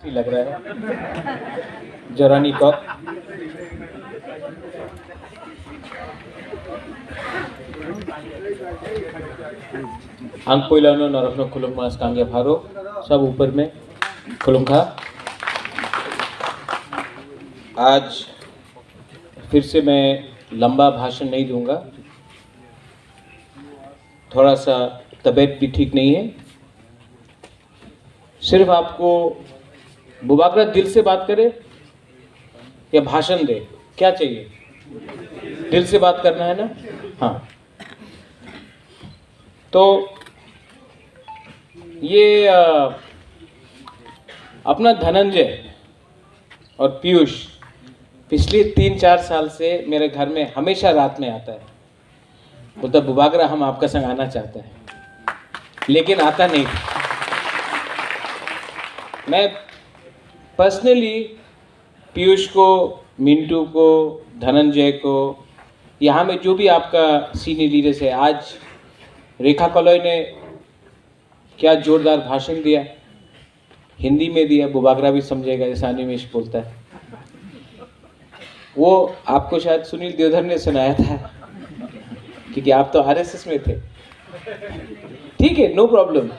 लग रहा है जोरानी कॉक। आंग पोइलानो नरफनो खुलुम मास कांगे भारो सब ऊपर में खुलुम खा। आज फिर से मैं लंबा भाषण नहीं दूंगा, थोड़ा सा तबीयत भी ठीक नहीं है। सिर्फ आपको बुबागरा दिल से बात करे या भाषण दे, क्या चाहिए? दिल से बात करना है ना? हाँ, तो ये अपना धनंजय और पीयूष पिछले 3-4 साल से मेरे घर में हमेशा रात में आता है। बोलता बुबागरा हम आपका संग आना चाहते हैं, लेकिन आता नहीं। मैं पर्सनली पीयूष को, मिंटू को, धनंजय को, यहाँ में जो भी आपका सीनियर लीडर्स है, आज रेखा कॉलोई ने क्या जोरदार भाषण दिया, हिंदी में दिया, बुबागरा भी समझेगा जैसा अनिमेश बोलता है। वो आपको शायद सुनील देवधर ने सुनाया था, क्योंकि आप तो आरएसएस में थे। ठीक है, नो प्रॉब्लम।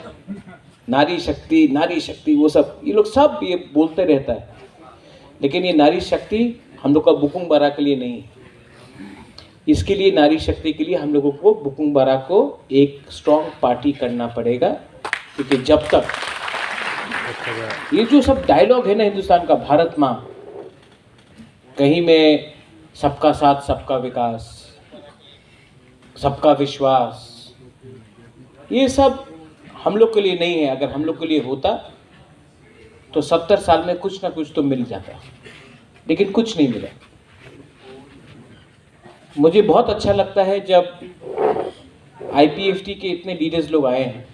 नारी शक्ति वो सब ये लोग सब ये बोलते रहता है, लेकिन ये नारी शक्ति हम लोग का बुकुंग बारा के लिए नहीं है। इसके लिए नारी शक्ति के लिए हम लोगों को बुकुंग बारा को एक स्ट्रॉन्ग पार्टी करना पड़ेगा, क्योंकि जब तक ये जो सब डायलॉग है ना हिंदुस्तान का, भारत माँ, कहीं में सबका साथ सबका विकास, सबका विश्वास, ये सब हम लोग के लिए नहीं है। अगर हम लोग के लिए होता तो 70 साल में कुछ ना कुछ तो मिल जाता, लेकिन कुछ नहीं मिला। मुझे बहुत अच्छा लगता है जब आईपीएफटी के इतने लीडर्स लोग आए हैं।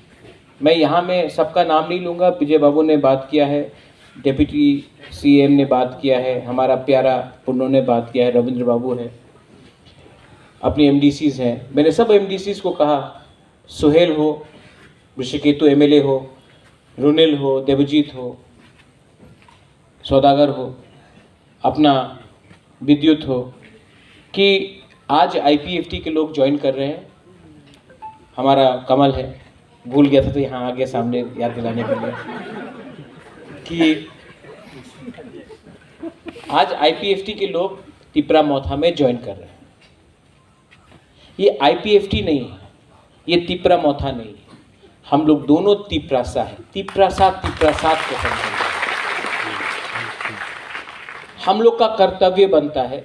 मैं यहाँ में सबका नाम नहीं लूँगा। विजय बाबू ने बात किया है, डिप्टी सीएम ने बात किया है, हमारा प्यारा पुन्नो ने बात किया है, रविंद्र बाबू है, अपनी एमडीसीज हैं। मैंने सब एमडीसीज को कहा, सुहेल हो, ऋषिकेतु एमएलए हो, रुनिल हो, देवजीत हो, सौदागर हो, अपना विद्युत हो, कि आज आईपीएफटी के लोग ज्वाइन कर रहे हैं। हमारा कमल है, भूल गया था तो यहाँ आ गया सामने याद दिलाने के लिए कि आज आईपीएफटी के लोग तिपरा मोथा में ज्वाइन कर रहे हैं। ये आईपीएफटी नहीं है, ये तिपरा मोथा नहीं है, हम लोग दोनों तिपरासा है। तिपरासा को समझेंगे। हम लोग का कर्तव्य बनता है,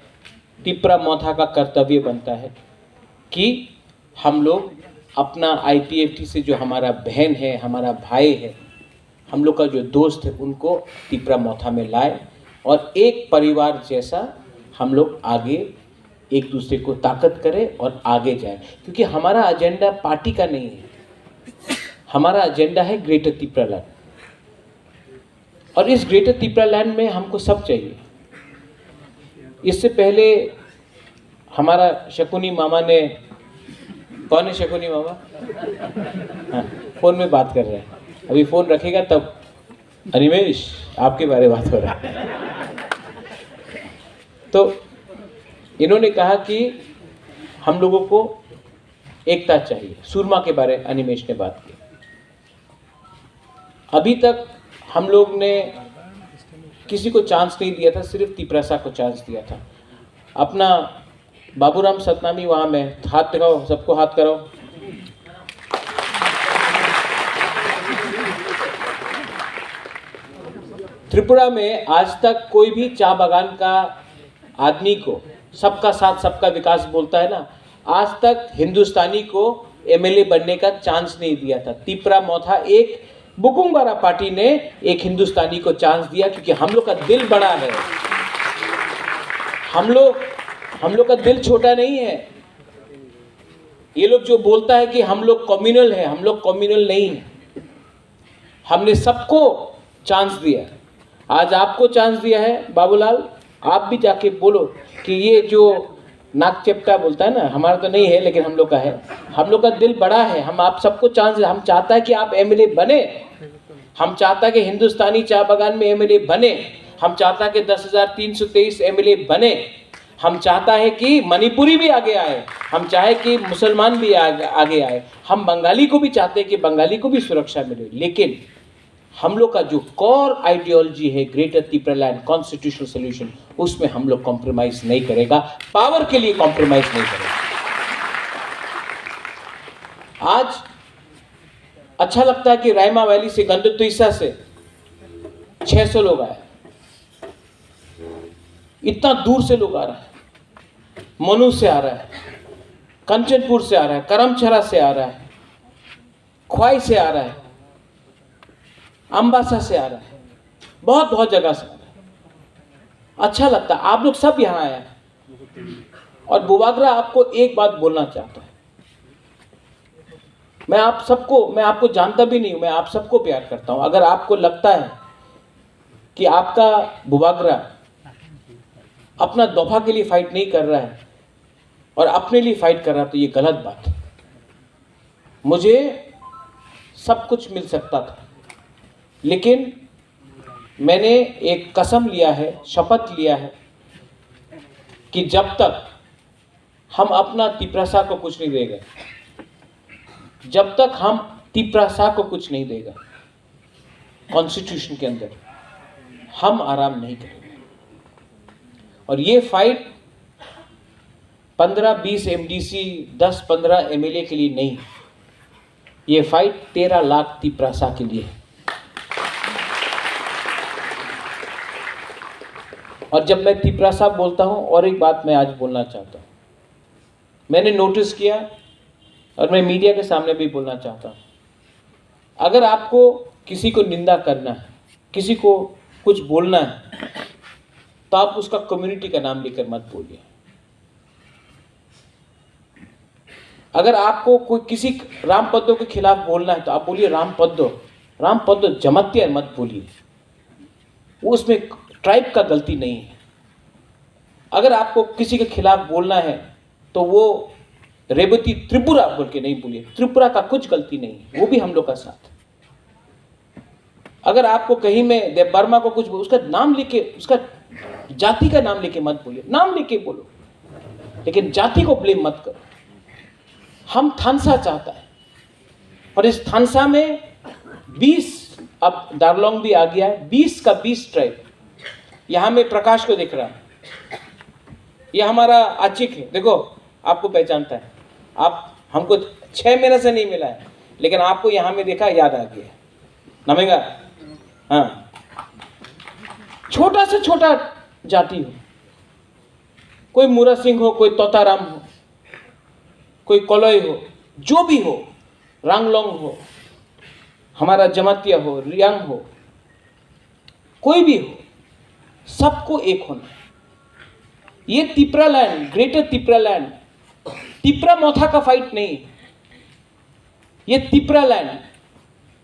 तिपरा मोथा का कर्तव्य बनता है कि हम लोग अपना आईपीएफटी से जो हमारा बहन है, हमारा भाई है, हम लोग का जो दोस्त है, उनको तिपरा मोथा में लाए और एक परिवार जैसा हम लोग आगे एक दूसरे को ताकत करें और आगे जाए। क्योंकि हमारा एजेंडा पार्टी का नहीं है, हमारा एजेंडा है ग्रेटर तिपरा लैंड, और इस ग्रेटर तिपरा लैंड में हमको सब चाहिए। इससे पहले हमारा शकुनी मामा ने, कौन है शकुनी मामा? हाँ, फोन में बात कर रहे हैं, अभी फोन रखेगा तब। अनिमेश, आपके बारे में बात हो रहा है। तो इन्होंने कहा कि हम लोगों को एकता चाहिए। सूरमा के बारे में अनिमेश ने बात की। अभी तक हम लोग ने किसी को चांस नहीं दिया था, सिर्फ तिपरासा को चांस दिया था। अपना बाबूराम सतनामी वहाँ में, हाथ दिखाओ, सबको हाथ कराओ। त्रिपुरा में आज तक कोई भी चाय बागान का आदमी को सबका साथ सबका विकास बोलता है ना, आज तक हिंदुस्तानी को एमएलए बनने का चांस नहीं दिया था। तिपरा मोथा एक बुकुंग बारा पार्टी ने एक हिंदुस्तानी को चांस दिया, क्योंकि हम लोग का दिल बड़ा है। हम लोग का दिल छोटा नहीं है। ये लोग जो बोलता है कि हम लोग कम्युनल है, हम लोग कम्युनल नहीं है। हमने सबको चांस दिया। आज आपको चांस दिया है बाबूलाल, आप भी जाके बोलो कि ये जो नाक चेपटा बोलता है ना, हमारा तो नहीं है लेकिन हम लोग का है। हम लोग का दिल बड़ा है, हम आप सबको चांस, हम चाहता है कि आप एमएलए बने, हम चाहता कि हिंदुस्तानी चाय बागान में एमएलए बने, हम चाहता कि 10,323 एमएलए बने, हम चाहता है कि मणिपुरी भी आगे आए, हम चाहे कि मुसलमान भी आगे आए, हम बंगाली को भी चाहते हैं कि बंगाली को भी सुरक्षा मिले। लेकिन हम लोग का जो कोर आइडियोलॉजी है ग्रेटर त्रिपुरालैंड कॉन्स्टिट्यूशनल सॉल्यूशन, उसमें हम लोग कॉम्प्रोमाइज नहीं करेगा, पावर के लिए कॉम्प्रोमाइज नहीं करेगा। आज अच्छा लगता है कि रायमा वैली से गंडतुइसा से 600 लोग आए, इतना दूर से लोग आ रहा है, मनु से आ रहा है, कंचनपुर से आ रहा है, करमछरा से आ रहा है, ख्वाई से आ रहा है, अम्बासा से आ रहा है, बहुत बहुत जगह से आ रहा है। अच्छा लगता है, आप लोग सब यहाँ आए हैं। और बुबागरा आपको एक बात बोलना चाहता है, मैं आपको जानता भी नहीं हूं, मैं आप सबको प्यार करता हूं। अगर आपको लगता है कि आपका बुबागरा अपना दफा के लिए फाइट नहीं कर रहा है और अपने लिए फाइट कर रहा है, तो ये गलत बात है। मुझे सब कुछ मिल सकता था, लेकिन मैंने एक कसम लिया है, शपथ लिया है कि जब तक हम अपना तिपरासा को कुछ नहीं देगा, जब तक हम तिपरासा को कुछ नहीं देगा कॉन्स्टिट्यूशन के अंदर, हम आराम नहीं करेंगे। और ये फाइट 15-20 एमडीसी 10-15 एमएलए के लिए नहीं, ये फाइट 13 लाख तिपरासा के लिए है। और जब मैं तिपरासा बोलता हूं, और एक बात मैं आज बोलना चाहता हूं, मैंने नोटिस किया और मैं मीडिया के सामने भी बोलना चाहता हूं, अगर आपको किसी को निंदा करना है, किसी को कुछ बोलना है, तो आप उसका कम्युनिटी का नाम लेकर मत बोलिए। अगर आपको कोई किसी रामपद्दो के खिलाफ बोलना है, तो आप बोलिए रामपद्दो जमत्या मत बोलिए, उसमें ट्राइब का गलती नहीं है। अगर आपको किसी के खिलाफ बोलना है, तो वो रेवती त्रिपुरा बोल के नहीं बोलिए, त्रिपुरा का कुछ गलती नहीं है, वो भी हम लोग का साथ। अगर आपको कहीं में देव वर्मा को कुछ, उसका नाम लेके, उसका जाति का नाम लेके मत बोलिए, नाम लेके बोलो, लेकिन जाति को ब्लेम मत करो। हम थानसा चाहता है, और इस थानसा में 20, अब दार्लोंग भी आ गया है, 20 का 20 ट्राइब। यहां में प्रकाश को दिख रहा है, यह हमारा आचिक है, देखो आपको पहचानता है, आप हमको 6 महीने से नहीं मिला है, लेकिन आपको यहां में देखा, याद आ गया नमेगा। हाँ, छोटा से छोटा जाति हो, कोई मुरा सिंह हो, कोई तोताराम हो, कोई कोलोई हो, जो भी हो, रांगलोंग हो, हमारा जमातिया हो, रियांग हो, कोई भी हो, सबको एक होना। ये त्रिपुरालैंड, ग्रेटर त्रिपुरालैंड, त्रिपुरा मोथा का फाइट नहीं, ये त्रिपुरालैंड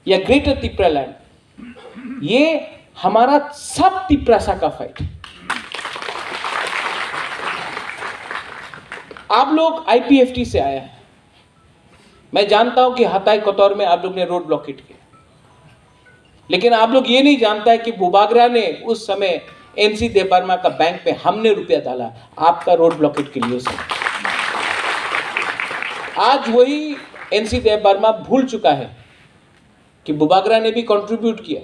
या ग्रेटर त्रिपुरालैंड, ये हमारा सब त्रिपुरासा का फाइट। आप लोग आईपीएफटी से आया है, मैं जानता हूं कि हताई कोतौर में आप लोग ने रोड ब्लॉकेट किया, लेकिन आप लोग ये नहीं जानता है कि बुबागरा ने उस समय एनसी देव वर्मा का बैंक पे हमने रुपया डाला आपका रोड ब्लॉकेट के लिए। आज वही एनसी देव वर्मा भूल चुका है कि बुबागरा ने भी कंट्रीब्यूट किया,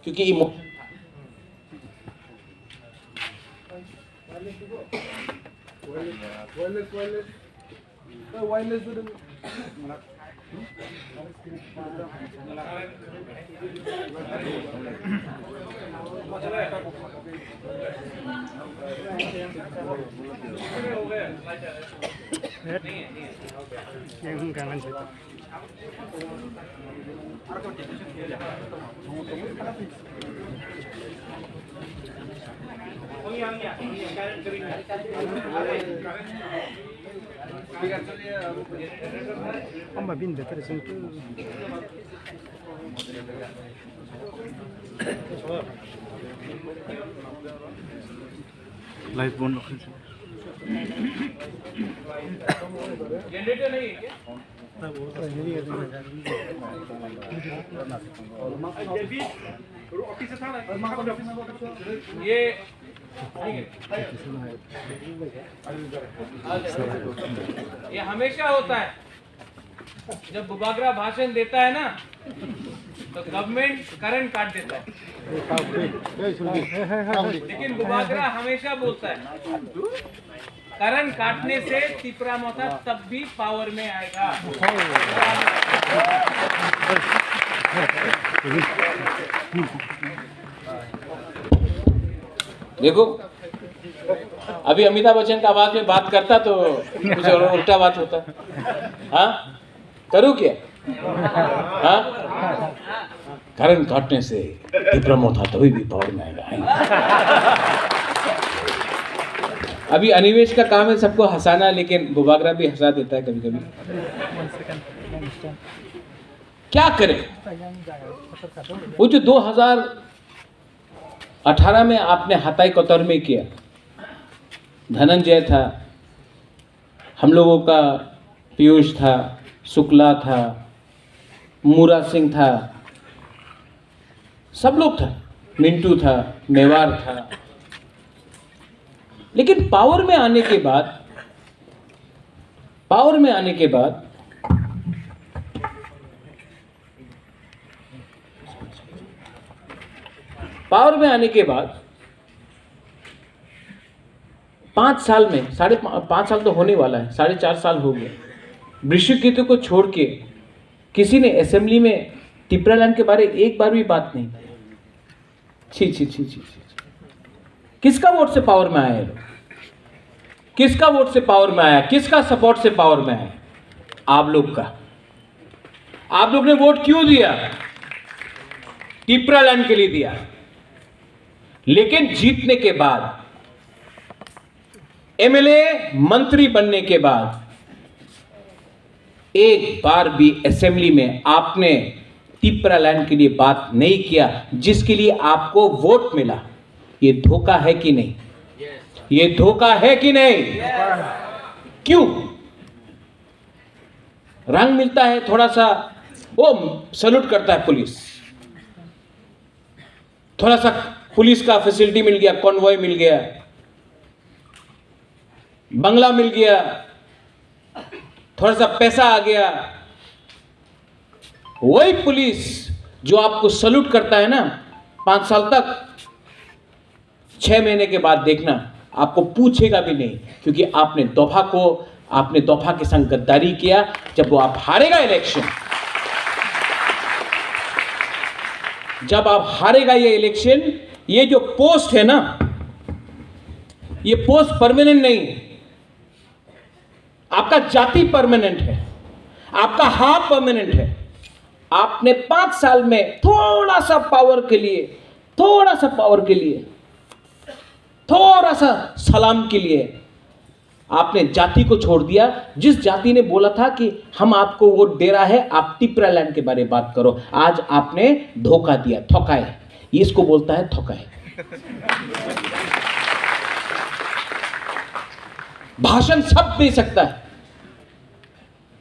क्योंकि Amma bin de tersin tu. Live bond generator नहीं है क्या? ये ये हमेशा होता है जब बुबागरा भाषण देता है ना, तो गवर्नमेंट करंट काट देता है, लेकिन बुबागरा हमेशा बोलता है करंट काटने से तिपरा मोथा तब भी पावर में आएगा। देखो, अभी अमिताभ बच्चन का आवाज में बात करता तो कुछ और उल्टा बात होता। हाँ, करूँ क्या? हाँ, करंट काटने से तिपरा मोथा तभी भी पावर में आएगा। अभी अनिवेश का काम है सबको हंसाना, लेकिन बुबागरा भी हंसा देता है कभी कभी। क्या करें? वो जो 2018 में आपने हताई कतर में किया, धनंजय था, हम लोगों का पीयूष था, शुक्ला था, मूरा सिंह था, सब लोग था, मिंटू था, मेवार था। लेकिन पावर में आने के बाद पावर में आने के बाद 5 साल में 5.5 साल तो होने वाला है, 4.5 साल हो गया, वृश्चिक को छोड़ के किसी ने असेंबली में तिपरालैंड के बारे एक बार भी बात नहीं की। छी। किसका वोट से पावर में आया है? किसका वोट से पावर में आया? किसका सपोर्ट से पावर में आया? आप लोग का। आप लोग ने वोट क्यों दिया? तिपरालैंड के लिए दिया। लेकिन जीतने के बाद, एमएलए मंत्री बनने के बाद एक बार भी असेंबली में आपने तिपरालैंड के लिए बात नहीं किया, जिसके लिए आपको वोट मिला। ये धोखा है कि नहीं? ये धोखा है कि नहीं? क्यों? रंग मिलता है थोड़ा सा, वो सैल्यूट करता है पुलिस, थोड़ा सा पुलिस का फैसिलिटी मिल गया, कॉन्वॉय मिल गया, बंगला मिल गया, थोड़ा सा पैसा आ गया। वही पुलिस जो आपको सैल्यूट करता है ना 5 साल तक, 6 महीने के बाद देखना आपको पूछेगा भी नहीं, क्योंकि आपने दोफा के संग गद्दारी किया। जब वो आप हारेगा इलेक्शन, जब आप हारेगा ये इलेक्शन, ये जो पोस्ट है ना, ये पोस्ट परमानेंट नहीं है। आपका जाति परमानेंट है, आपका हाथ परमानेंट है। आपने 5 साल में थोड़ा सा पावर के लिए, थोड़ा सा सलाम के लिए आपने जाति को छोड़ दिया। जिस जाति ने बोला था कि हम आपको वोट दे रहा है, आप तिपरालैंड के बारे में बात करो, आज आपने धोखा दिया, थोकाए। इसको बोलता है थोकाए। भाषण सब दे सकता है।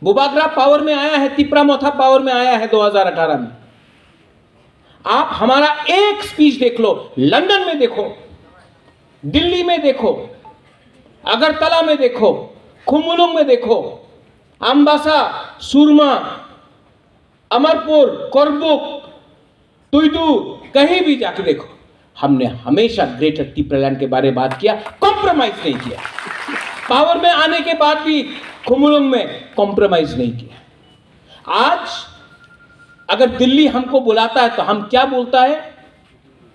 बुबागरा पावर में आया है, तिपरा मोथा पावर में आया है 2018 में। आप हमारा एक स्पीच देख लो, लंदन में देखो, दिल्ली में देखो, अगरतला में देखो, खुमुलुंग में देखो, अम्बासा, सुरमा, अमरपुर, कोरबुक, तुइदू, कहीं भी जाके देखो, हमने हमेशा ग्रेटर तिपरालैंड के बारे में बात किया, कॉम्प्रोमाइज नहीं किया। पावर में आने के बाद भी खुमुलुंग में कॉम्प्रोमाइज नहीं किया। आज अगर दिल्ली हमको बुलाता है तो हम क्या बोलता है?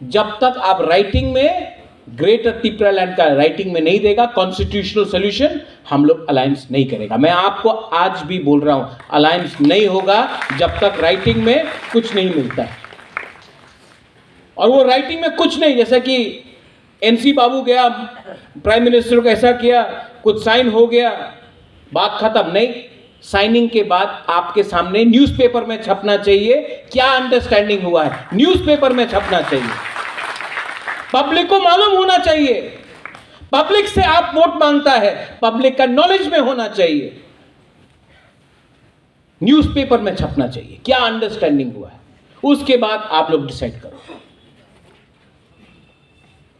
जब तक आप राइटिंग में ग्रेटर तिपरालैंड का राइटिंग में नहीं देगा कॉन्स्टिट्यूशनल सॉल्यूशन, हम लोग अलायंस नहीं करेगा। मैं आपको आज भी बोल रहा हूं, अलायंस नहीं होगा जब तक राइटिंग में कुछ नहीं मिलता है। और वो राइटिंग में कुछ नहीं, जैसा कि एनसी बाबू गया, प्राइम मिनिस्टर को ऐसा किया, कुछ साइन हो गया, बात खत्म। नहीं, साइनिंग के बाद आपके सामने न्यूज़पेपर में छपना चाहिए क्या अंडरस्टैंडिंग हुआ है, न्यूज़पेपर में छपना चाहिए, पब्लिक को मालूम होना चाहिए। पब्लिक से आप वोट मांगता है, पब्लिक का नॉलेज में होना चाहिए, न्यूज़पेपर में छपना चाहिए, क्या अंडरस्टैंडिंग हुआ है, उसके बाद आप लोग डिसाइड करो।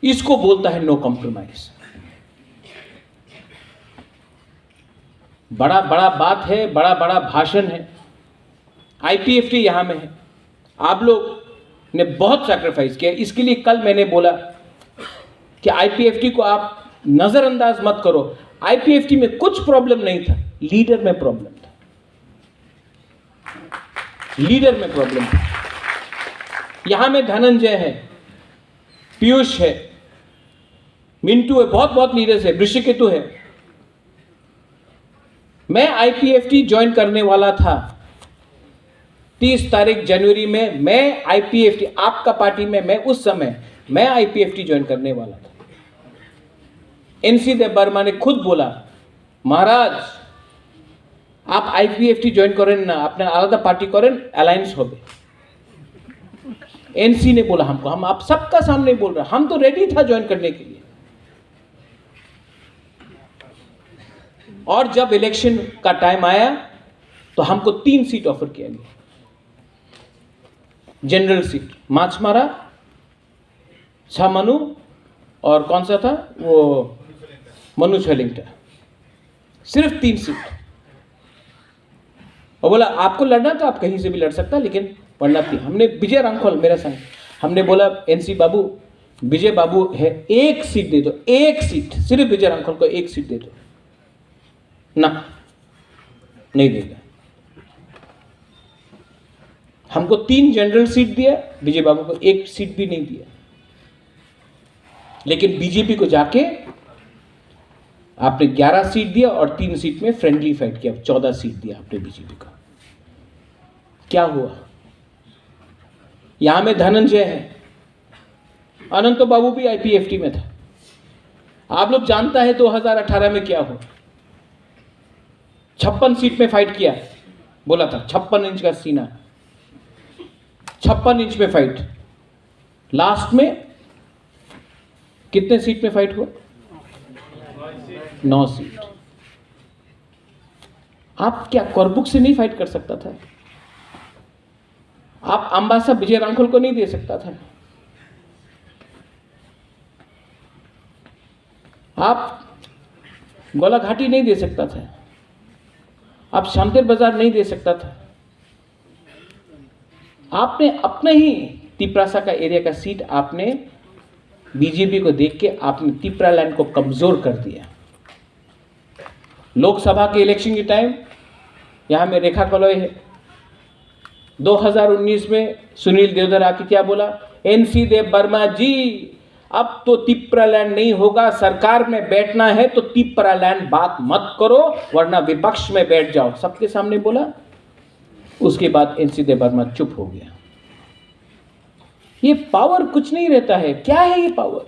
इसको बोलता है नो कॉम्प्रोमाइज। बड़ा बड़ा बात है, बड़ा बड़ा भाषण है। आईपीएफटी यहां में है, आप लोग ने बहुत सैक्रिफाइस किया। इसके लिए कल मैंने बोला कि आईपीएफटी को आप नजरअंदाज मत करो। आईपीएफटी में कुछ प्रॉब्लम नहीं था, लीडर में प्रॉब्लम था, लीडर में प्रॉब्लम था। यहां में धनंजय है, पीयूष है, मिंटू है, बहुत बहुत लीडर्स है, ऋषिकेतु है। मैं आईपीएफटी ज्वाइन करने वाला था 30 तारीख जनवरी में। मैं आईपीएफटी, आपका पार्टी में, मैं उस समय मैं आईपीएफटी ज्वाइन करने वाला था। एनसी देव बर्मा ने खुद बोला, महाराज आप आईपीएफटी ज्वाइन करें ना, अपने आलादा पार्टी करें, अलायंस हो गए। एनसी ने बोला हमको, हम आप सबका सामने बोल रहे हैं, हम तो रेडी था ज्वाइन करने के लिए। और जब इलेक्शन का टाइम आया तो हमको 3 सीट ऑफर किया गया, जनरल सीट, माछमारा, छामनु और कौन सा था वो मनु छलिंगटा, सिर्फ 3 सीट। और बोला आपको लड़ना तो आप कहीं से भी लड़ सकता, लेकिन पढ़ना थी। हमने विजय रांखोल मेरा संग, हमने बोला एनसी बाबू, विजय बाबू है, 1 सीट दे दो, 1 सीट, सिर्फ विजय रांखोल को 1 सीट दे दो। ना, नहीं देगा। हमको 3 जनरल सीट दिया, विजय बाबू को 1 सीट भी नहीं दिया। लेकिन बीजेपी को जाके आपने 11 सीट दिया और 3 सीट में फ्रेंडली फाइट किया, 14 सीट दिया आपने बीजेपी को। क्या हुआ? यहां में धनंजय है, अनंतो बाबू भी आईपीएफटी में था। आप लोग जानता है 2018 में क्या हुआ? 56 सीट में फाइट किया, बोला था 56 इंच का सीना, 56 इंच में फाइट। लास्ट में कितने सीट में फाइट हुआ? 9 सीट। आप क्या करबुक से नहीं फाइट कर सकता था? आप अंबासा विजय रांखोल को नहीं दे सकता था? आप गोलाघाटी नहीं दे सकता था? आप शामतेर बाजार नहीं दे सकता था? आपने अपने ही तिपरासा का एरिया का सीट आपने बीजेपी को देख के आपने तिपरा लैंड को कमजोर कर दिया। लोकसभा के इलेक्शन के टाइम यहां में रेखा कलोई है, 2019 में सुनील देवधर आके क्या बोला? एनसी देव बर्मा जी अब तो तिपरा लैंड नहीं होगा, सरकार में बैठना है तो तिपरा लैंड बात मत करो वरना विपक्ष में बैठ जाओ, सबके सामने बोला। उसके बाद एनसी देव बर्मा चुप हो गया। ये पावर कुछ नहीं रहता है। क्या है ये पावर?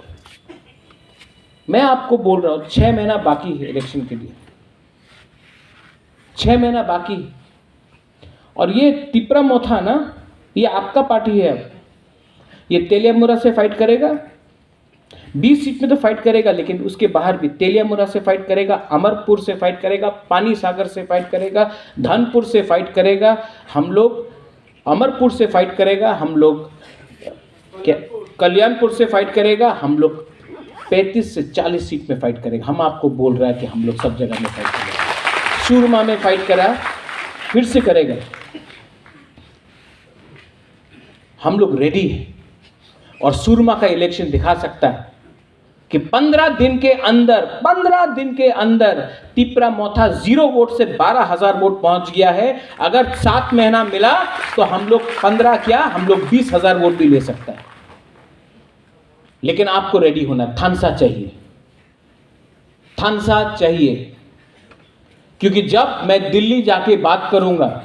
मैं आपको बोल रहा हूं 6 महीना बाकी है इलेक्शन के लिए, 6 महीना बाकी। और ये तिपरा मोथा ना, ये आपका पार्टी है। अब ये तेलियामुरा से फाइट करेगा, 20 सीट में तो फाइट करेगा, लेकिन उसके बाहर भी तेलियामुरा से फाइट करेगा, अमरपुर से फाइट करेगा, पानी सागर से फाइट करेगा, धनपुर से फाइट करेगा। हम लोग अमरपुर से फाइट करेगा, हम लोग कल्याणपुर से फाइट करेगा, हम लोग 35 से 40 सीट में फाइट करेगा। हम आपको बोल रहा है कि हम लोग सब जगह में फाइट करेंगे। सुरमा में फाइट करा, फिर से करेगा। हम लोग रेडी हैं और सुरमा का इलेक्शन दिखा सकता है कि 15 दिन के अंदर तिपरा मोथा 0 वोट से 12,000 वोट पहुंच गया है। अगर 7 महीना मिला तो हम लोग 15 क्या, हम लोग 20,000 वोट भी ले सकता है। लेकिन आपको रेडी होना, थानसा चाहिए, थानसा चाहिए। क्योंकि जब मैं दिल्ली जाके बात करूंगा,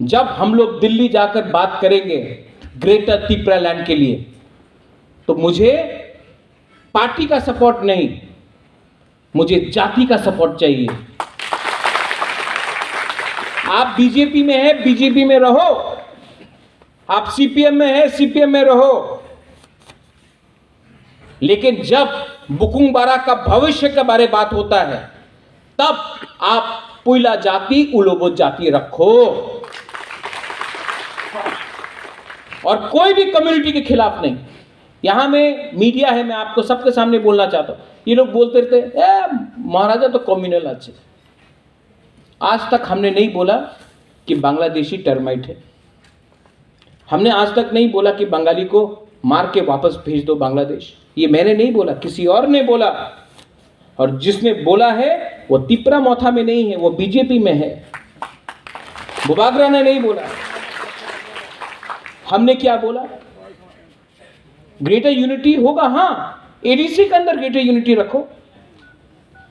जब हम लोग दिल्ली जाकर बात करेंगे ग्रेटर तिपरा लैंड के लिए, तो मुझे पार्टी का सपोर्ट नहीं, मुझे जाति का सपोर्ट चाहिए। आप बीजेपी में हैं, बीजेपी में रहो। आप सीपीएम में हैं, सीपीएम में रहो। लेकिन जब बुकुंबारा का भविष्य के बारे बात होता है, तब आप पुइला जाति उलोबो जाति रखो और कोई भी कम्युनिटी के खिलाफ नहीं। यहां में मीडिया है, मैं आपको सबके सामने बोलना चाहता हूं, ये लोग बोलते रहते महाराजा तो कम्युनल अच्छे। आज तक हमने नहीं बोला कि बांग्लादेशी टर्माइट है, हमने आज तक नहीं बोला कि बंगाली को मार के वापस भेज दो बांग्लादेश। ये मैंने नहीं बोला, किसी और ने बोला, और जिसने बोला है वो तिपरा मोथा में नहीं है, वो बीजेपी में है। बुबागरा ने नहीं बोला। हमने क्या बोला? ग्रेटर यूनिटी होगा, हाँ, एडीसी के अंदर ग्रेटर यूनिटी रखो।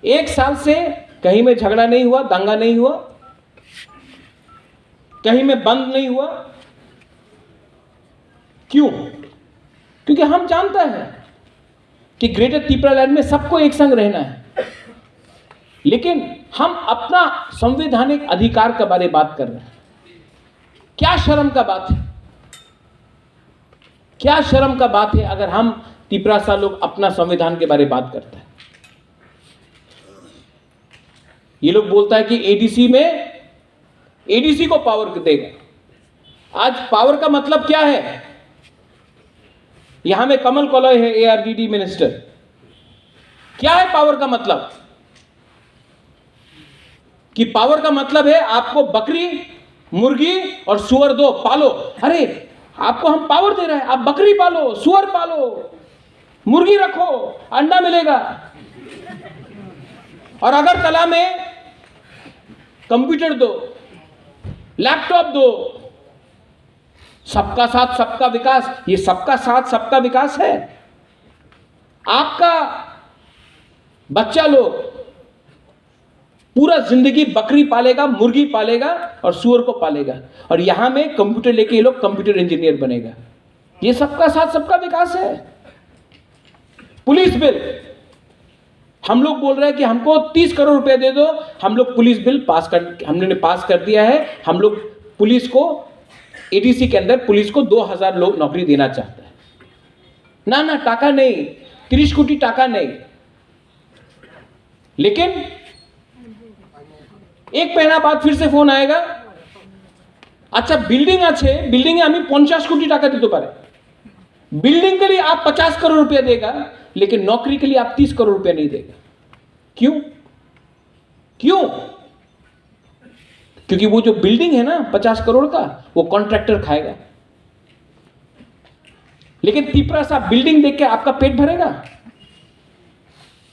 1 साल से कहीं में झगड़ा नहीं हुआ, दंगा नहीं हुआ, कहीं में बंद नहीं हुआ। क्यों? क्योंकि हम जानता है कि ग्रेटर त्रिपुरा लैंड में सबको एक संग रहना है, लेकिन हम अपना संवैधानिक अधिकार के बारे में बात कर रहे हैं। क्या शर्म का बात है, क्या शर्म का बात है अगर हम त्रिपुरा सा लोग अपना संविधान के बारे में बात करते हैं। ये लोग बोलता है कि एडीसी में, एडीसी को पावर देगा। आज पावर का मतलब क्या है? यहां में कमल कॉलॉय है एआरडीडी मिनिस्टर। क्या है पावर का मतलब? कि पावर का मतलब है आपको बकरी, मुर्गी और सुअर दो, पालो। अरे आपको हम पावर दे रहे हैं, आप बकरी पालो, सुअर पालो, मुर्गी रखो, अंडा मिलेगा। और अगर कला में कंप्यूटर दो, लैपटॉप दो, सबका साथ सबका विकास। ये सबका साथ सबका विकास है। आपका बच्चा लोग पूरा जिंदगी बकरी पालेगा, मुर्गी पालेगा और सुअर को पालेगा, और यहां में कंप्यूटर लेके ये लोग कंप्यूटर इंजीनियर बनेगा। ये सबका साथ सबका विकास है। पुलिस बिल, हम लोग बोल रहे हैं कि हमको 30 करोड़ रुपए दे दो, हम लोग पुलिस बिल हमने पास कर दिया है। हम लोग पुलिस को, एडीसी के अंदर पुलिस को 2000 लोग नौकरी देना चाहते हैं। ना टाका नहीं, 30 कोटी टाका नहीं। लेकिन एक महीना बाद फिर से फोन आएगा, अच्छा बिल्डिंग আছে, बिल्डिंग हमें 50 कोटी टाका दिते पारे, बिल्डिंग के लिए आप 50 करोड़ रुपया देगा, लेकिन नौकरी के लिए आप 30 करोड़ रुपया नहीं देगा। क्यों? क्यों? क्योंकि वो जो बिल्डिंग है ना 50 करोड़ का, वो कॉन्ट्रैक्टर खाएगा। लेकिन त्रिपुरा सा बिल्डिंग देख के आपका पेट भरेगा,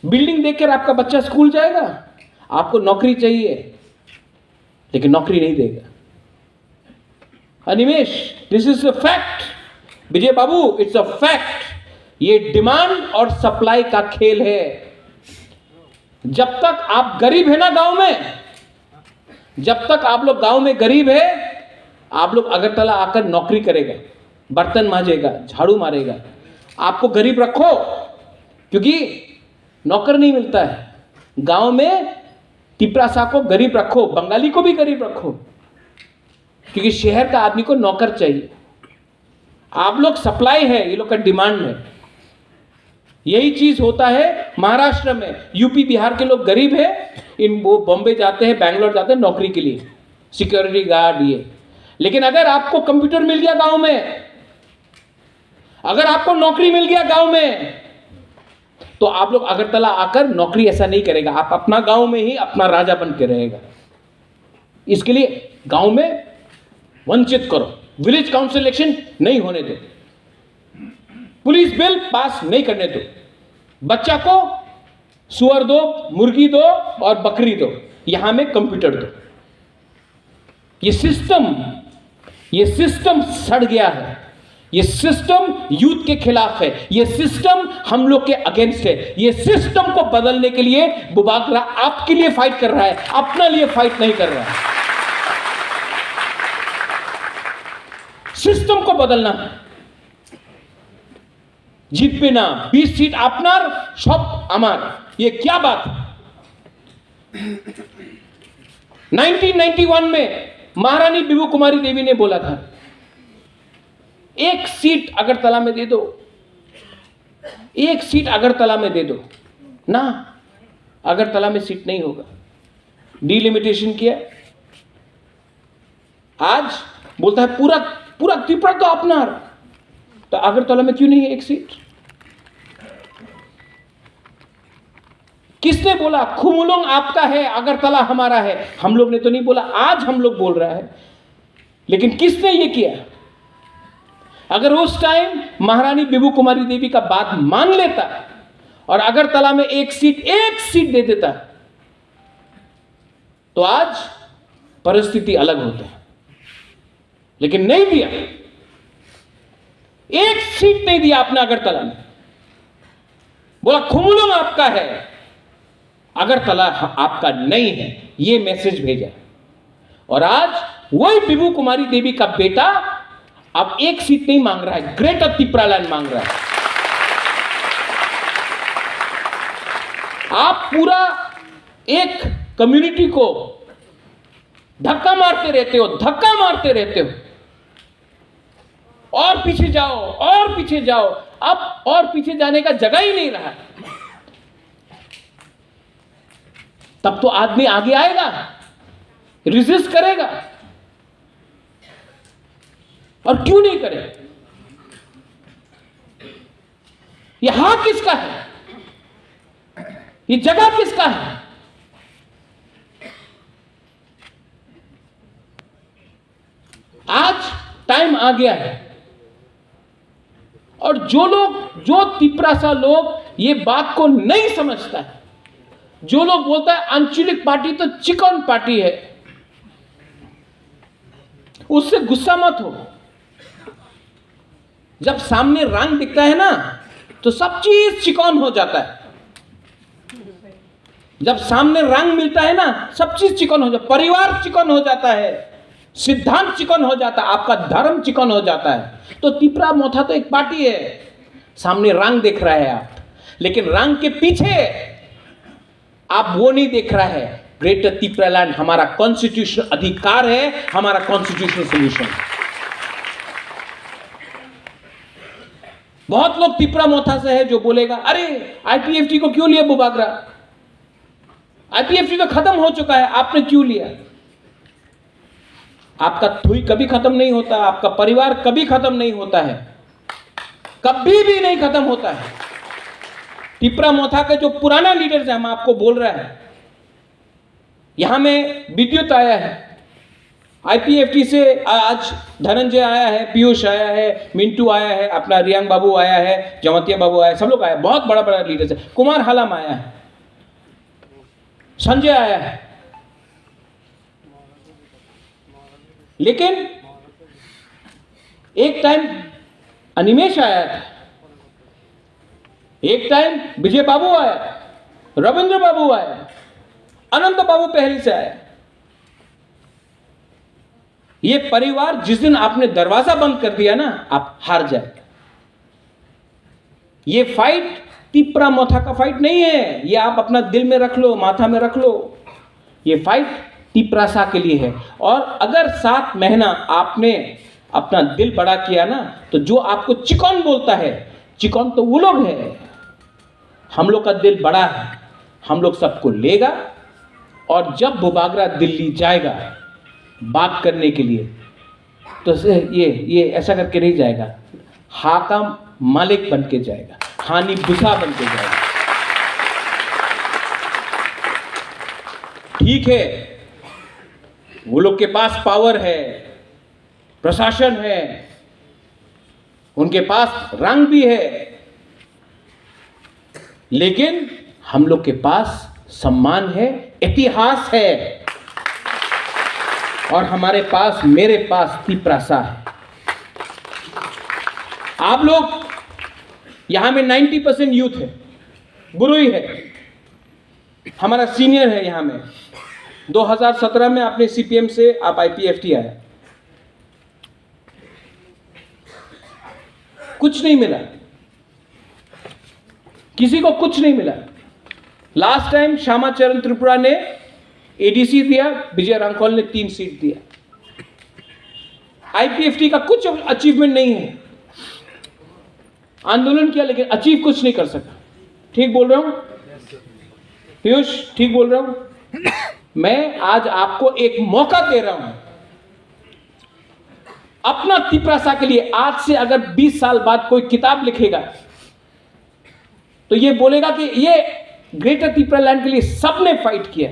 बिल्डिंग देखकर आपका बच्चा स्कूल जाएगा। आपको नौकरी चाहिए, लेकिन नौकरी नहीं देगा। Animesh, this is a fact. Vijay Babu, it's a fact. ये डिमांड और सप्लाई का खेल है। जब तक आप गरीब है ना गांव में, जब तक आप लोग गांव में गरीब है, आप लोग अगरतला आकर नौकरी करेगा, बर्तन मांजेगा, झाड़ू मारेगा। आपको गरीब रखो, क्योंकि नौकर नहीं मिलता है। गांव में तिपरासा को गरीब रखो, बंगाली को भी गरीब रखो, क्योंकि शहर का आदमी को नौकर चाहिए। आप लोग सप्लाई है, ये लोग का डिमांड है। यही चीज होता है महाराष्ट्र में। यूपी बिहार के लोग गरीब है, वो बॉम्बे जाते हैं, बैंगलोर जाते हैं नौकरी के लिए, सिक्योरिटी गार्ड ये। लेकिन अगर आपको कंप्यूटर मिल गया गांव में, अगर आपको नौकरी मिल गया गांव में, तो आप लोग अगरतला आकर नौकरी ऐसा नहीं करेगा। आप अपना गांव में ही अपना राजा बन के रहेगा। इसके लिए गांव में वंचित करो, विलेज काउंसिल इलेक्शन नहीं होने दो, पुलिस बिल पास नहीं करने दो, बच्चा को सुअर दो, मुर्गी दो और बकरी दो, यहां में कंप्यूटर दो। ये सिस्टम सड़ गया है। ये सिस्टम यूथ के खिलाफ है। ये सिस्टम हम लोग के अगेंस्ट है। ये सिस्टम को बदलने के लिए बुबागरा आपके लिए फाइट कर रहा है, अपने लिए फाइट नहीं कर रहा है। सिस्टम को बदलना है। जितबे ना 20 सीट आपनार, सब अमार, ये क्या बात? 1991 में महारानी बिबू कुमारी देवी ने बोला था, 1 सीट अगरतला में दे दो, एक सीट अगरतला में दे दो ना, अगरतला में सीट नहीं होगा। डिलिमिटेशन किया, आज बोलता है पूरा पूरा त्रिपुरा तो अपना, तो अगरतला में क्यों नहीं है एक सीट? किसने बोला खुमुलुंग आपका है, अगरतला हमारा है? हम लोग ने तो नहीं बोला, आज हम लोग बोल रहा है। लेकिन किसने ये किया? अगर उस टाइम महारानी बिबू कुमारी देवी का बात मान लेता और अगरतला में एक सीट दे देता, तो आज परिस्थिति अलग होता। लेकिन नहीं दिया, एक सीट नहीं दिया आपने अगरतला में। बोला खुमुलुंग आपका है, अगरतला आपका नहीं है, ये मैसेज भेजा। और आज वही बिबू कुमारी देवी का बेटा अब एक सीट नहीं मांग रहा है, ग्रेटर त्रिपुरालैंड मांग रहा है। आप पूरा एक कम्युनिटी को धक्का मारते रहते हो, धक्का मारते रहते हो, और पीछे जाओ और पीछे जाओ। अब और पीछे जाने का जगह ही नहीं रहा। तब तो आदमी आगे आएगा, रिजिस्ट करेगा। और क्यों नहीं करे? यह हक किसका है? ये जगह किसका है? आज टाइम आ गया है। और जो तिपरासा लोग ये बात को नहीं समझता है, जो लोग बोलता है आंचलिक पार्टी तो चिकन पार्टी है, उससे गुस्सा मत हो। जब सामने रंग दिखता है ना, तो सब चीज चिकन हो जाता है। जब सामने रंग मिलता है ना, सब चीज चिकन हो जाता है। परिवार चिकन हो जाता है, सिद्धांत चिकन हो जाता है, आपका धर्म चिकन हो जाता है। तो तिपरा मोथा तो एक पार्टी है, सामने रंग देख रहा है आप, लेकिन रंग के पीछे आप वो नहीं देख रहा है। ग्रेटर त्रिपुरालैंड हमारा कॉन्स्टिट्यूशन अधिकार है, हमारा कॉन्स्टिट्यूशनल सोल्यूशन। बहुत लोग तिपरा मोथा से है जो बोलेगा अरे आईपीएफटी को क्यों लिया बुबागरा, आईपीएफटी तो खत्म हो चुका है, आपने क्यों लिया? आपका थुई कभी खत्म नहीं होता, आपका परिवार कभी खत्म नहीं होता है, कभी भी नहीं खत्म होता है। तिपरा मोथा के जो पुराना लीडर्स है, हम आपको बोल रहे हैं, यहां में विद्युत आया है, आईपीएफटी से आज धनंजय आया है, पीयूष आया है, मिंटू आया है, अपना रियांग बाबू आया है, जमतिया बाबू आया है, सब लोग आया, बहुत बड़ा बड़ा लीडर्स है। कुमार हालम आया है, संजय आया है। लेकिन एक टाइम अनिमेश आया था, एक टाइम विजय बाबू आया, रविंद्र बाबू आया, अनंत बाबू पहले से आया। ये परिवार जिस दिन आपने दरवाजा बंद कर दिया ना, आप हार जाएगा। ये फाइट तिपरा मोथा का फाइट नहीं है, ये आप अपना दिल में रख लो, माथा में रख लो। ये फाइट तिपरासा के लिए है। और अगर 7 महीना आपने अपना दिल बड़ा किया ना, तो जो आपको चिकन बोलता है, चिकन तो वो लोग है, हम लोग का दिल बड़ा है, हम लोग सबको लेगा। और जब बुबागरा दिल्ली जाएगा बात करने के लिए, तो ये ऐसा करके नहीं जाएगा, हाकम मालिक बन के जाएगा, हानि बुसा बन के जाएगा। ठीक है, वो लोग के पास पावर है, प्रशासन है, उनके पास रंग भी है, लेकिन हम लोग के पास सम्मान है, इतिहास है, और हमारे पास, मेरे पास तिपरासा है। आप लोग यहां में 90% यूथ है, गुरुई है, हमारा सीनियर है यहां में। 2017 में आपने सीपीएम से आप आईपीएफटी आए, कुछ नहीं मिला, किसी को कुछ नहीं मिला। लास्ट टाइम श्यामाचरण त्रिपुरा ने एडीसी दिया, विजय रांखोल ने 3 सीट दिया। आईपीएफटी का कुछ अचीवमेंट नहीं है। आंदोलन किया लेकिन अचीव कुछ नहीं कर सका। ठीक बोल रहा हूं पीयूष? ठीक बोल रहा हूं? मैं आज आपको एक मौका दे रहा हूं अपना तिपरासा के लिए। आज से अगर 20 साल बाद कोई किताब लिखेगा तो ये बोलेगा कि ये ग्रेटर त्रिपुरा लैंड के लिए सबने फाइट किया,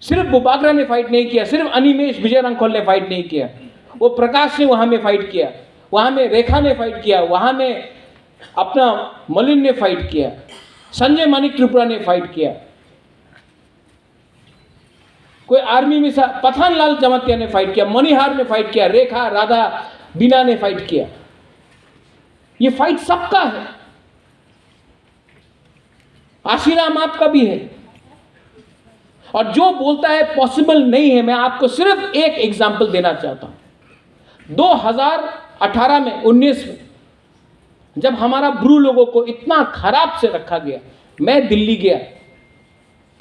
सिर्फ बुबागरा ने फाइट नहीं किया, सिर्फ अनिमेश विजय रंखोल ने फाइट नहीं किया, वो प्रकाश ने वहां में फाइट किया, वहां में रेखा ने फाइट किया, वहां में अपना मलिन ने फाइट किया, संजय मानिक त्रिपुरा ने फाइट किया, कोई आर्मी में पठानलाल जमातिया ने फाइट किया, मणिहार ने फाइट किया, रेखा राधा बीना ने फाइट किया। ये फाइट सबका है, आशीराम आपका भी है। और जो बोलता है पॉसिबल नहीं है, मैं आपको सिर्फ एक एग्जांपल देना चाहता हूं। 2018 में 19 में जब हमारा ब्रू लोगों को इतना खराब से रखा गया, मैं दिल्ली गया,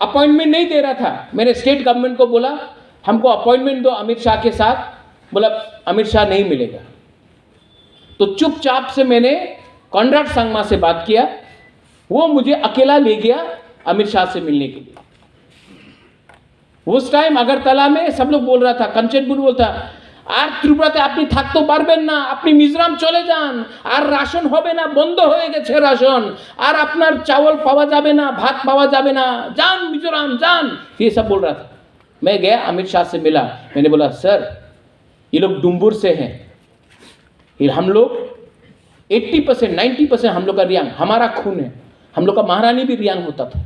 अपॉइंटमेंट नहीं दे रहा था। मैंने स्टेट गवर्नमेंट को बोला हमको अपॉइंटमेंट दो अमित शाह के साथ, बोला अमित शाह नहीं मिलेगा। तो चुपचाप से मैंने कॉन्राड संगमा से बात किया, वो मुझे अकेला ले गया अमित शाह से मिलने के लिए। उस टाइम अगरतला में सब लोग बोल रहा था, कंचन बुल बोलता আর ত্রিপুরাতে আপনি থাকতে পারবেন না, আপনি মিজোরাম চলে যান, আর রাশন হবে না, বন্ধ হয়ে গেছে রাশন, আর আপনার চাवल পাওয়া যাবে না, ভাত পাওয়া যাবে না, जान मिजोरम जान, ये सब बोल रहा था। मैं गया अमित शाह से मिला, मैंने बोला सर ये लोग डुम्बुर से हैं, हम लोग 80% 90% हम लोग का रियांग, हमारा खून है, हम लोग का महारानी भी रियांग होता था,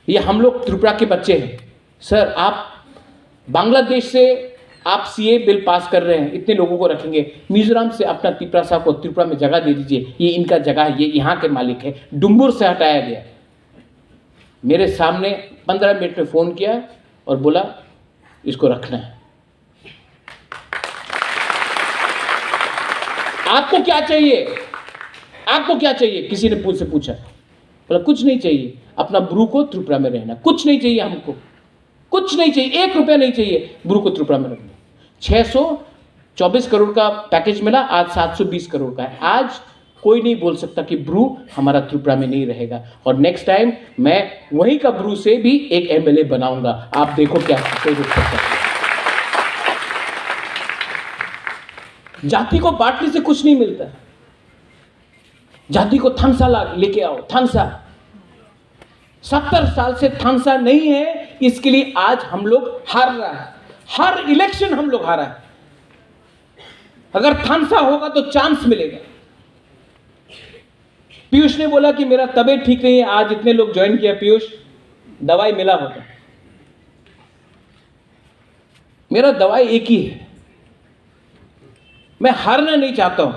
ये हम लोग त्रिपुरा के बच्चे हैं। सर आप बांग्लादेश से आप सीए बिल पास कर रहे हैं, इतने लोगों को रखेंगे, मिजोरम से अपना तिपरासा को त्रिपुरा में जगह दे दीजिए, ये इनका जगह है, ये यहाँ के मालिक है। डुम्बुर से हटाया गया, मेरे सामने 15 मिनट में फोन किया और बोला इसको रखना है। आपको क्या चाहिए, आपको क्या चाहिए, किसी ने मुझसे पूछा, बोला कुछ नहीं चाहिए, अपना ब्रू को त्रिपुरा में रहना, कुछ नहीं चाहिए हमको, कुछ नहीं चाहिए, 1 रुपया नहीं चाहिए, ब्रू को त्रिपुरा में रखना। 624 करोड़ का पैकेज मिला, आज 720 करोड़ का है। आज कोई नहीं बोल सकता कि ब्रू हमारा त्रिपुरा में नहीं रहेगा। और नेक्स्ट टाइम मैं वहीं का ब्रू से भी एक एमएलए बनाऊंगा, आप देखो क्या सकता। जाति को बांटने से कुछ नहीं मिलता, जाति को थांगसा लेके आओ, थांगसा 70 साल से थांगसा नहीं है, इसके लिए आज हम लोग हार रहा है, हर इलेक्शन हम लोग हारा है। अगर थांगसा होगा तो चांस मिलेगा। पीयूष ने बोला कि मेरा तबीयत ठीक नहीं है, आज इतने लोग ज्वाइन किया, पीयूष दवाई मिला होता, मेरा दवाई एक ही है, मैं हारना नहीं चाहता हूं।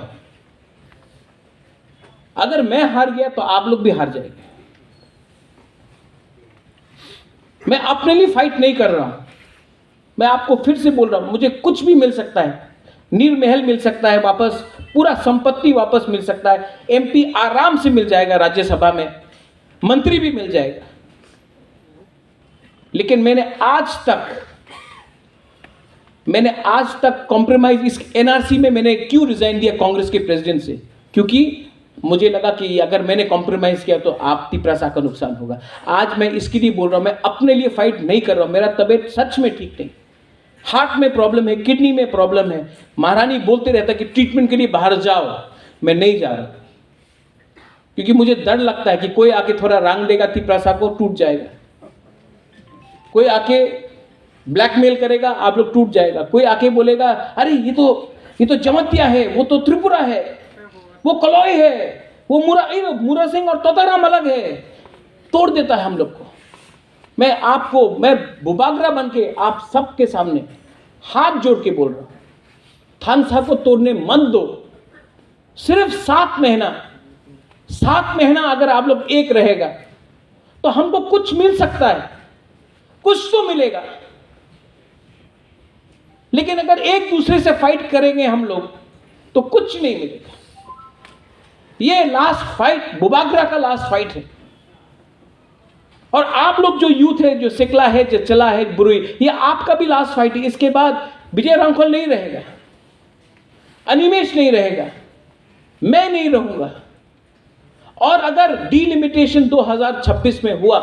अगर मैं हार गया तो आप लोग भी हार जाएंगे। मैं अपने लिए फाइट नहीं कर रहा हूं, मैं आपको फिर से बोल रहा हूं, मुझे कुछ भी मिल सकता है, नीर महल मिल सकता है वापस, पूरा संपत्ति वापस मिल सकता है, एमपी आराम से मिल जाएगा, राज्यसभा में मंत्री भी मिल जाएगा। लेकिन मैंने आज तक कॉम्प्रोमाइज, इस एनआरसी में मैंने क्यों रिजाइन दिया कांग्रेस के प्रेसिडेंट से, क्योंकि मुझे लगा कि अगर मैंने कॉम्प्रोमाइज किया तो आप तिपरासा का नुकसान होगा। आज मैं इसके लिए बोल रहा हूं, मैं अपने लिए फाइट नहीं कर रहा हूं, मेरा तबीयत सच में ठीक नहीं, हार्ट में प्रॉब्लम है, किडनी में प्रॉब्लम है। महारानी बोलते रहता कि ट्रीटमेंट के लिए बाहर जाओ, मैं नहीं जा रहा, क्योंकि मुझे डर लगता है कि कोई आके थोड़ा रंग देगा, तिपरासा को टूट जाएगा, कोई आके ब्लैकमेल करेगा, आप लोग टूट जाएगा, कोई आके बोलेगा अरे ये तो जमतिया है, वो तो त्रिपुरा है, वो कलौय है, वो मुरा सिंह और तोताराम अलग है, तोड़ देता है हम लोग को। मैं बुबागरा बन के आप सबके सामने हाथ जोड़ के बोल रहा हूं, थांगसा को तोड़ने मत दो। सिर्फ 7 महीना अगर आप लोग एक रहेगा तो हमको कुछ मिल सकता है, कुछ तो मिलेगा। लेकिन अगर एक दूसरे से फाइट करेंगे हम लोग तो कुछ नहीं मिलेगा। ये लास्ट फाइट, बुबागरा का लास्ट फाइट है। और आप लोग जो यूथ है, जो सिकला है, जो चला है, बुरुई, ये आपका भी लास्ट फाइट है। इसके बाद विजय रंखोल नहीं रहेगा। अनिमेश नहीं रहेगा, मैं नहीं रहूंगा। और अगर डिलिमिटेशन 2026 में हुआ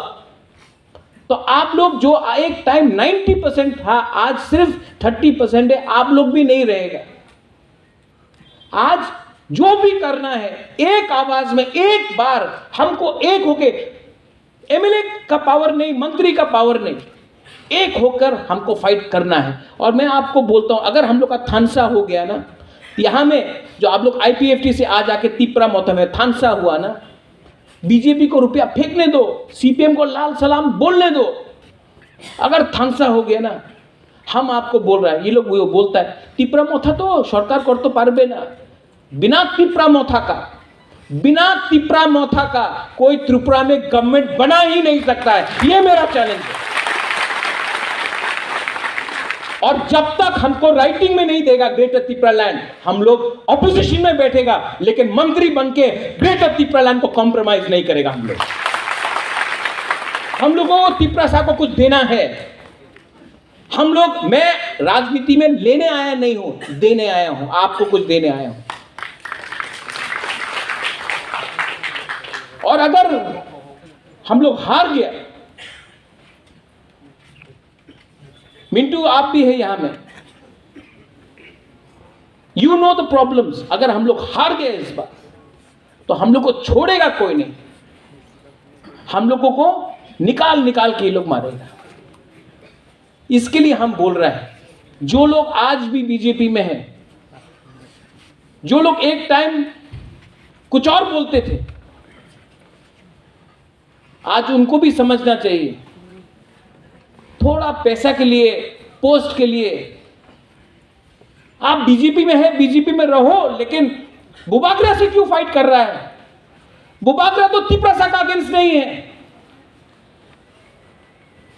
तो आप लोग जो एक टाइम 90% था, आज सिर्फ 30% है, आप लोग भी नहीं रहेगा। आज जो भी करना है एक आवाज में, एक बार हमको एक होके, एमएलए का पावर नहीं, मंत्री का पावर नहीं, एक होकर हमको फाइट करना है। और मैं आपको बोलता हूं, अगर हम लोग का थानसा हो गया ना, यहां में जो आप लोग आईपीएफटी से आ जाके तिपरा मोथा में थानसा हुआ ना, बीजेपी को रुपया फेंकने दो, सीपीएम को लाल सलाम बोलने दो। अगर थानसा हो गया ना, हम आपको बोल रहा है, ये लोग वो बोलता है तिपरा मोथा तो सरकार कर तो पारबे ना, बिना तिपरा मोथा का कोई त्रिपुरा में गवर्नमेंट बना ही नहीं सकता है। ये मेरा चैलेंज है। और जब तक हमको राइटिंग में नहीं देगा ग्रेटर त्रिपुरा लैंड, हम लोग ऑपोजिशन में बैठेगा, लेकिन मंत्री बनके ग्रेटर त्रिपुरा लैंड को कॉम्प्रोमाइज नहीं करेगा। हम लोगों को त्रिपुरा सा को कुछ देना है। हम लोग, मैं राजनीति में लेने आया नहीं हूं, देने आया हूं, आपको कुछ देने आया हूं। और अगर हम लोग हार गया, मिंटू आप भी है यहां में, यू नो द प्रॉब्लम्स। अगर हम लोग हार गए इस बार, तो हम लोग को छोड़ेगा कोई नहीं, हम लोगों को निकाल निकाल के ये लोग मारेगा। इसके लिए हम बोल रहे हैं, जो लोग आज भी बीजेपी में हैं, जो लोग एक टाइम कुछ और बोलते थे, आज उनको भी समझना चाहिए, थोड़ा पैसा के लिए, पोस्ट के लिए आप बीजेपी में है, बीजेपी में रहो, लेकिन बुबागरा से क्यों फाइट कर रहा है? बुबागरा तो त्रिपुरा सा का अगेंस्ट नहीं है।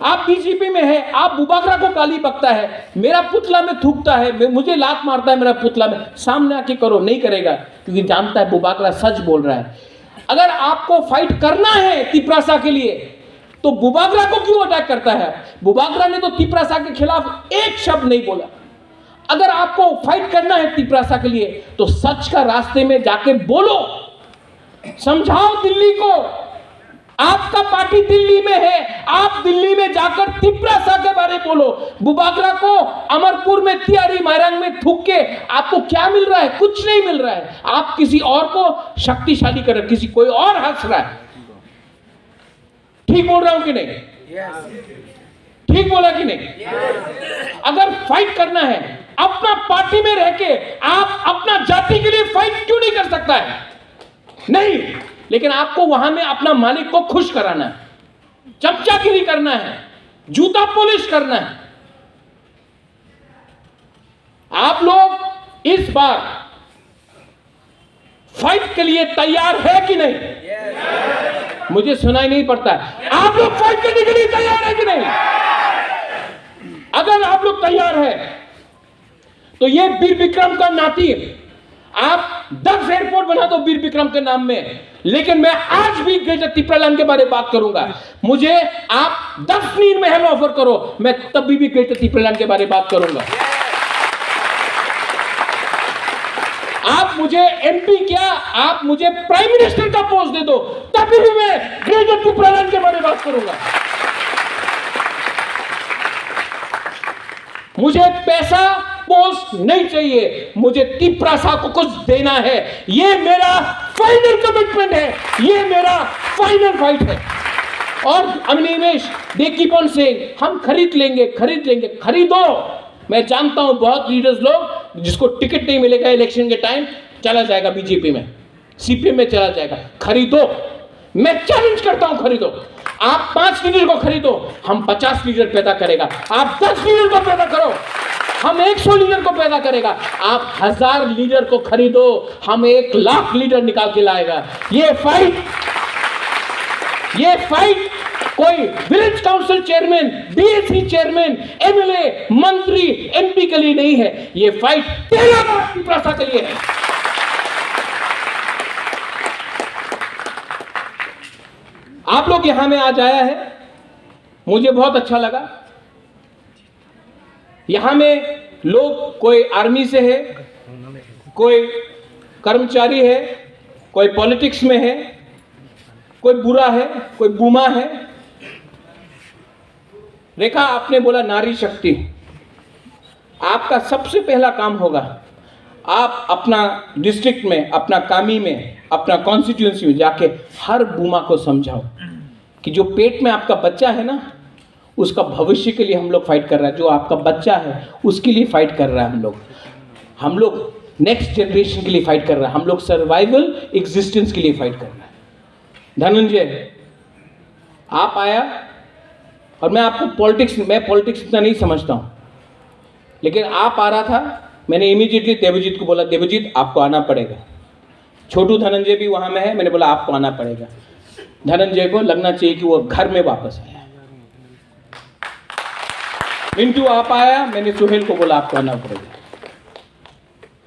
आप बीजेपी में है, आप बुबागरा को गाली बकता है, मेरा पुतला में थूकता है, मुझे लात मारता है मेरा पुतला में, सामने आके करो, नहीं करेगा, क्योंकि जानता है बुबागरा सच बोल रहा है। अगर आपको फाइट करना है त्रिपुरा के लिए, तो बुबागरा को क्यों अटैक करता है? बुबागरा ने तो त्रिपुरा के खिलाफ एक शब्द नहीं बोला। अगर आपको फाइट करना है त्रिपुरा के लिए, तो सच का रास्ते में जाके बोलो, समझाओ दिल्ली को। आपका पार्टी दिल्ली में है, आप दिल्ली में जाकर त्रिपुरा के बारे में बोलो। बुबागरा को अमरपुर में, तियारी मायरंग में थूक के आपको क्या मिल रहा है? कुछ नहीं मिल रहा है। आप किसी और को शक्तिशाली कर रहे, किसी कोई और हंस रहा है। ठीक बोल रहा हूं कि नहीं? ठीक बोला कि नहीं? अगर फाइट करना है अपना पार्टी में रह के, आप अपना जाति के लिए फाइट क्यों नहीं कर सकता है? नहीं, लेकिन आपको वहां में अपना मालिक को खुश कराना है, चमचागिरी करना है, जूता पॉलिश करना है। आप लोग इस बार फाइट के लिए तैयार है कि नहीं? मुझे सुनाई नहीं पड़ता है। आप लोग फाइट करने के लिए तैयार है कि नहीं? अगर आप लोग तैयार है, तो ये वीर विक्रम का नाती, आप 10 एयरपोर्ट बना दो वीर विक्रम के नाम में, लेकिन मैं आज भी ग्रेटर त्रिपुरा लैंड के बारे में बात करूंगा। मुझे आप 10 नीर महल ऑफर करो, मैं तभी भी ग्रेटर त्रिपुरा लैंड के बारे में बात करूंगा। आप मुझे एमपी क्या, आप मुझे प्राइम मिनिस्टर का पोस्ट दे दो, तभी भी मैं ग्रेटर त्रिपुरा लैंड के बारे में बात करूंगा। मुझे पैसा, पोस्ट नहीं चाहिए, मुझे त्रिपुरा को कुछ देना है। ये मेरा फाइनल कमिटमेंट है, ये मेरा फाइनल फाइट है। और Animesh, they keep on saying, हम खरीद लेंगे, खरीद लेंगे। खरीदो। मैं जानता हूं बहुत लीडर्स लोग जिसको टिकट नहीं मिलेगा इलेक्शन के टाइम, चला जाएगा बीजेपी में, सीपीएम में चला जाएगा। खरीदो, मैं चैलेंज करता हूं, खरीदो। आप 5 लीडर को खरीदो, हम 50 लीडर पैदा करेगा। आप 10 लीडर को पैदा करो, हम 100 लीडर को पैदा करेगा। आप 1000 लीडर को खरीदो, हम 1 लाख लीडर निकाल के लाएगा। ये फाइट कोई village council chairman, BSc chairman, MLA, मंत्री, एमपी के लिए नहीं है। ये फाइट त्रिपुरा के लिए है। आप लोग यहां में आज आया है, मुझे बहुत अच्छा लगा। यहां में लोग कोई आर्मी से है, कोई कर्मचारी है, कोई पॉलिटिक्स में है, कोई बुरा है, कोई बूमा है। रेखा, आपने बोला नारी शक्ति। आपका सबसे पहला काम होगा, आप अपना डिस्ट्रिक्ट में, अपना कामी में, अपना कॉन्स्टिट्यूंसी में जाके हर बूमा को समझाओ कि जो पेट में आपका बच्चा है ना, उसका भविष्य के लिए हम लोग फाइट कर रहा है। जो आपका बच्चा है उसके लिए फाइट कर रहा है हम लोग नेक्स्ट जनरेशन के लिए फाइट कर रहा है, हम लोग सर्वाइवल एग्जिस्टेंस के लिए फाइट कर रहा है। धनंजय, आप आया और मैं पॉलिटिक्स इतना नहीं समझता हूँ, लेकिन आप आ रहा था, मैंने इमीडिएटली देवजीत को बोला, देवजीत आपको आना पड़ेगा। छोटू धनंजय भी वहाँ में है, मैंने बोला आपको आना पड़ेगा। धनंजय को लगना चाहिए कि वो घर में वापस आया। मिंटू आप आया, मैंने सुहेल को बोला आपको आना पड़ेगा।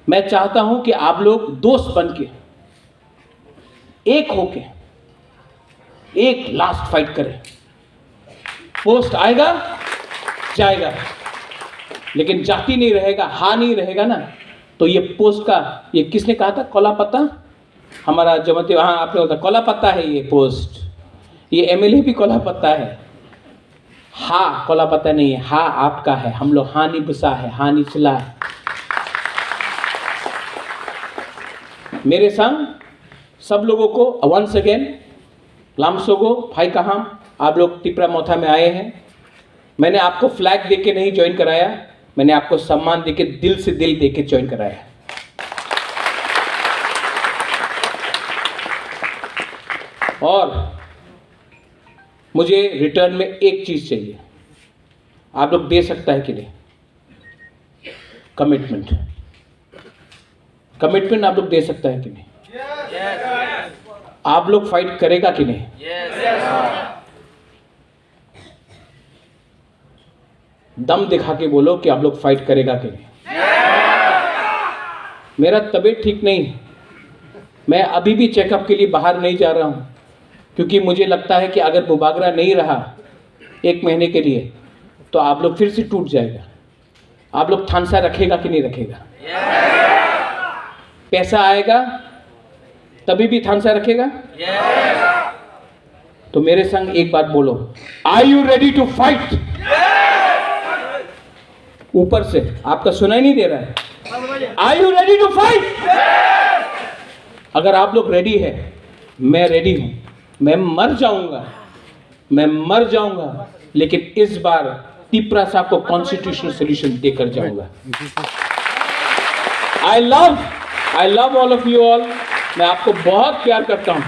मैं चाहता हूं कि आप लोग दोस्त बन के, एक होके, एक लास्ट फाइट करें। पोस्ट आएगा जाएगा, लेकिन जाति नहीं रहेगा, हा नहीं रहेगा ना, तो ये पोस्ट का, ये किसने कहा था, कोला पत्ता, हमारा जमते, हाँ आपने बोला कोला पत्ता है ये पोस्ट, ये एमएलए भी कोला पत्ता है। हा कोला पत्ता नहीं है, हा आपका है। हम लोग हानि बुसा है, हानि चिल्ला है। मेरे संग सब लोगों को वंस अगेन लामसोगो भाई कहाम, आप लोग तिपरा मोथा में आए हैं। मैंने आपको फ्लैग देके नहीं ज्वाइन कराया, मैंने आपको सम्मान देके, दिल से दिल देके ज्वाइन कराया। और मुझे रिटर्न में एक चीज चाहिए, आप लोग दे सकता है कि नहीं, कमिटमेंट। कमिटमेंट आप लोग दे सकता है कि नहीं? आप लोग फाइट करेगा कि नहीं? दम दिखा के बोलो कि आप लोग फाइट करेगा कि नहीं। मेरा तबीयत ठीक नहीं, मैं अभी भी चेकअप के लिए बाहर नहीं जा रहा हूं, क्योंकि मुझे लगता है कि अगर बुबागरा नहीं रहा 1 महीने के लिए तो आप लोग फिर से टूट जाएगा। आप लोग थानसा रखेगा कि नहीं रखेगा? पैसा आएगा तभी भी थानसा रखेगा? तो मेरे संग एक बात बोलो, are you ready to fight? ऊपर से आपका सुनाई नहीं दे रहा है। Are you ready to fight? अगर आप लोग रेडी है, मैं रेडी हूं। मैं मर जाऊंगा, लेकिन इस बार तिपरा साहब को कॉन्स्टिट्यूशनल सोल्यूशन देकर जाऊंगा। I love all of you all. मैं आपको बहुत प्यार करता हूं,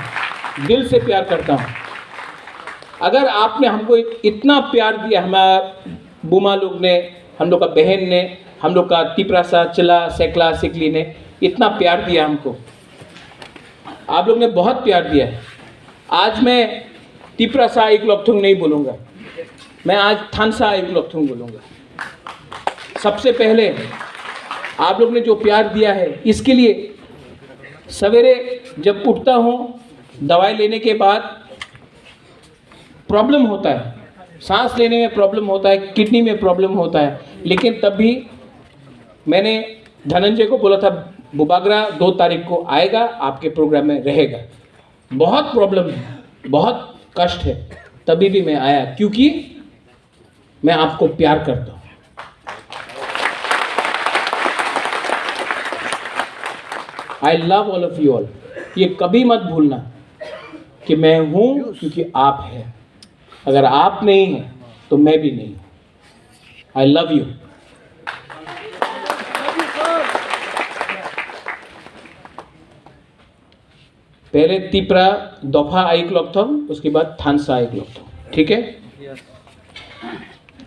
दिल से प्यार करता हूं। अगर आपने हमको इतना प्यार दिया, हमारा बुमा लोग ने, हम लोग का बहन ने, हम लोग का तिपरा सा चिला सेकला सिकली ने इतना प्यार दिया हमको, आप लोग ने बहुत प्यार दिया है। आज मैं तिपरा सा एक लोकथुंग नहीं बोलूँगा, मैं आज थानसा एक लोकथुंग बोलूँगा। सबसे पहले आप लोग ने जो प्यार दिया है, इसके लिए सवेरे जब उठता हूँ, दवाई लेने के बाद प्रॉब्लम होता है, सांस लेने में प्रॉब्लम होता है, किडनी में प्रॉब्लम होता है, लेकिन तब भी मैंने धनंजय को बोला था, बुबागरा 2 तारीख को आएगा, आपके प्रोग्राम में रहेगा। बहुत प्रॉब्लम है, बहुत कष्ट है, तभी भी मैं आया, क्योंकि मैं आपको प्यार करता हूँ। I love all of you all. ये कभी मत भूलना कि मैं हूँ क्योंकि आप हैं। अगर आप नहीं हैं तो मैं भी नहीं हूँ। I love you. पहले तिपरा दोफा आई क्लॉक था, उसके बाद थानसा आई क्लॉक था, ठीक है?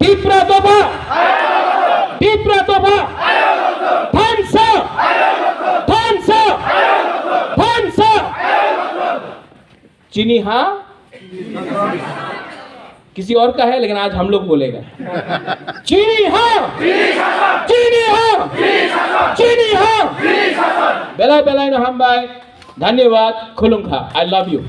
तिपरा दोफा, तिपरा दोफा, थानसा, थानसा, थानसा। चीनी हाँ, किसी और का है, लेकिन आज हम लोग बोलेगा। चीनी हाँ, चीनी हाँ, चीनी हाँ। बेला बेला न हम भाई, धन्यवाद, खुलुंखा। I love you.